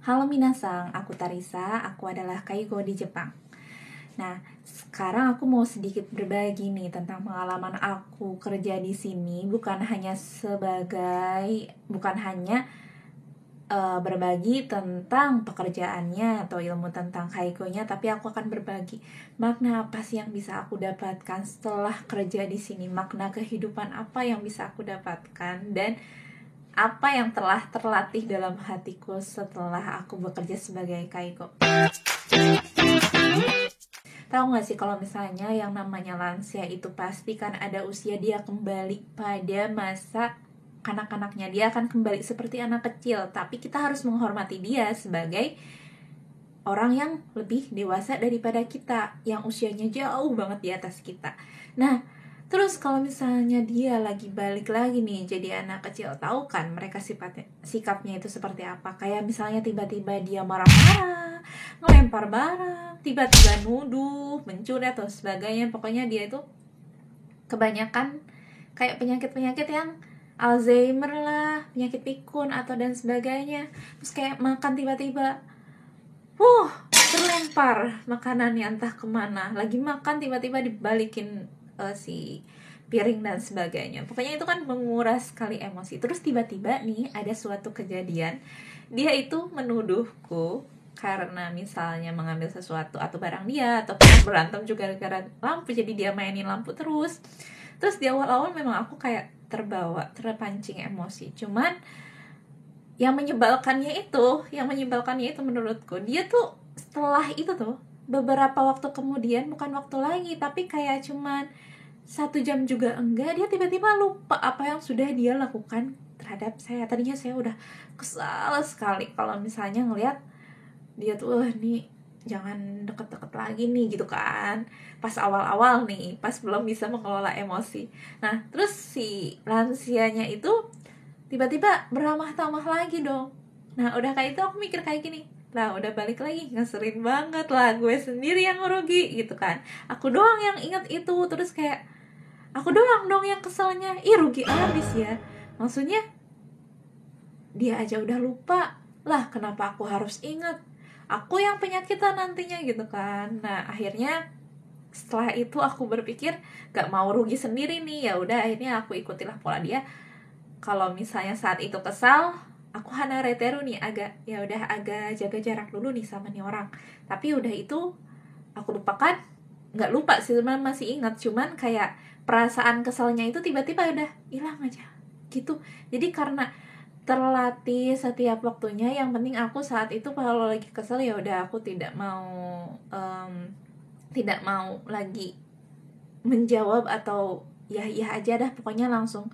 Halo minasang, aku Tarisa, aku adalah Kaigo di Jepang. Nah, sekarang aku mau sedikit berbagi nih tentang pengalaman aku kerja di sini, bukan hanya berbagi tentang pekerjaannya atau ilmu tentang Kaigonya, tapi aku akan berbagi makna apa sih yang bisa aku dapatkan setelah kerja di sini, makna kehidupan apa yang bisa aku dapatkan, dan apa yang telah terlatih dalam hatiku setelah aku bekerja sebagai Kaigo. Tahu gak sih kalau misalnya yang namanya lansia itu pasti kan ada usia dia kembali pada masa kanak-kanaknya, dia akan kembali seperti anak kecil, tapi kita harus menghormati dia sebagai orang yang lebih dewasa daripada kita, yang usianya jauh banget di atas kita. Nah, terus kalau misalnya dia lagi balik lagi nih jadi anak kecil, tahu kan mereka sikapnya itu seperti apa? Kayak misalnya tiba-tiba dia marah-marah, ngelempar barang, tiba-tiba nuduh, mencuri atau sebagainya. Pokoknya dia itu kebanyakan kayak penyakit-penyakit yang Alzheimer lah, penyakit pikun atau dan sebagainya. Terus kayak makan tiba-tiba terlempar makanannya entah kemana, lagi makan tiba-tiba dibalikin si piring dan sebagainya. Pokoknya itu kan menguras sekali emosi. Terus tiba-tiba nih ada suatu kejadian, dia itu menuduhku karena misalnya mengambil sesuatu atau barang dia, atau berantem juga gara-gara lampu, jadi dia mainin lampu terus. Terus di awal-awal memang aku kayak terpancing emosi. Cuman yang menyebalkannya itu menurutku, dia tuh setelah itu tuh beberapa waktu kemudian, bukan waktu lagi tapi kayak cuman 1 jam juga enggak, dia tiba-tiba lupa apa yang sudah dia lakukan terhadap saya. Tadinya saya udah kesal sekali kalau misalnya ngelihat dia tuh, nih jangan deket-deket lagi nih gitu kan, pas awal-awal nih, pas belum bisa mengelola emosi. Nah, terus si lansianya itu tiba-tiba beramah tamah lagi dong. Nah, udah kayak itu aku mikir kayak gini, lah udah balik lagi, ngeselin banget lah, gue sendiri yang ngerugi gitu kan, aku doang yang ingat itu. Terus kayak aku doang dong yang keselnya, rugi abis ya. Maksudnya dia aja udah lupa, lah kenapa aku harus ingat, aku yang penyakitan nantinya gitu kan. Nah, akhirnya setelah itu aku berpikir gak mau rugi sendiri nih, ya udah akhirnya aku ikutilah pola dia. Kalau misalnya saat itu kesal, aku hanare teru nih, agak jaga jarak dulu nih sama nih orang. Tapi udah itu aku lupakan, nggak lupa sih, masih ingat, cuman kayak perasaan kesalnya itu tiba-tiba udah hilang aja gitu. Jadi karena terlatih setiap waktunya, yang penting aku saat itu kalau lagi kesel ya udah aku tidak mau lagi menjawab atau ya aja dah, pokoknya langsung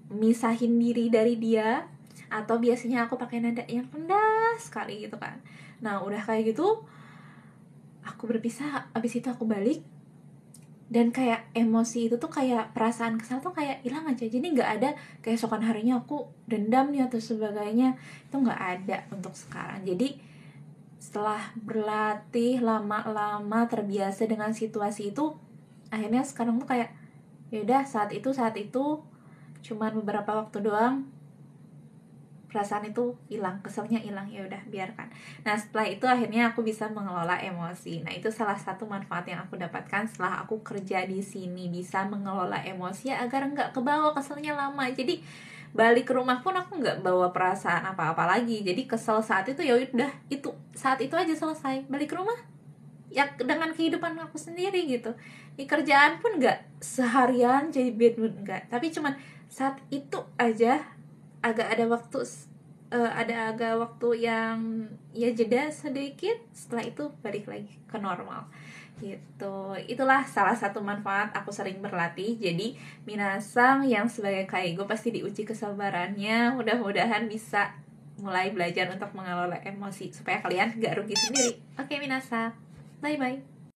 misahin diri dari dia. Atau biasanya aku pakai nada yang rendah sekali gitu kan. Nah, udah kayak gitu aku berpisah, abis itu aku balik, dan kayak emosi itu tuh, kayak perasaan kesal tuh kayak hilang aja. Jadi nggak ada keesokan harinya aku dendam nih atau sebagainya, itu nggak ada untuk sekarang. Jadi setelah berlatih lama-lama terbiasa dengan situasi itu, akhirnya sekarang tuh kayak yaudah, saat itu cuman beberapa waktu doang, perasaan itu hilang, keselnya hilang, ya udah biarkan. Nah, setelah itu akhirnya aku bisa mengelola emosi. Nah, itu salah satu manfaat yang aku dapatkan setelah aku kerja di sini, bisa mengelola emosi agar nggak kebawa keselnya lama. Jadi balik ke rumah pun aku nggak bawa perasaan apa-apa lagi. Jadi kesel saat itu ya udah, itu saat itu aja selesai. Balik ke rumah ya dengan kehidupan aku sendiri gitu. Di kerjaan pun nggak seharian jadi bad mood, nggak, tapi cuman saat itu aja agak waktu yang ya jeda sedikit, setelah itu balik lagi ke normal gitu. Itulah salah satu manfaat aku sering berlatih. Jadi minasang yang sebagai kaigo pasti diuji kesabarannya, mudah-mudahan bisa mulai belajar untuk mengelola emosi supaya kalian gak rugi sendiri. Oke minasang, bye bye.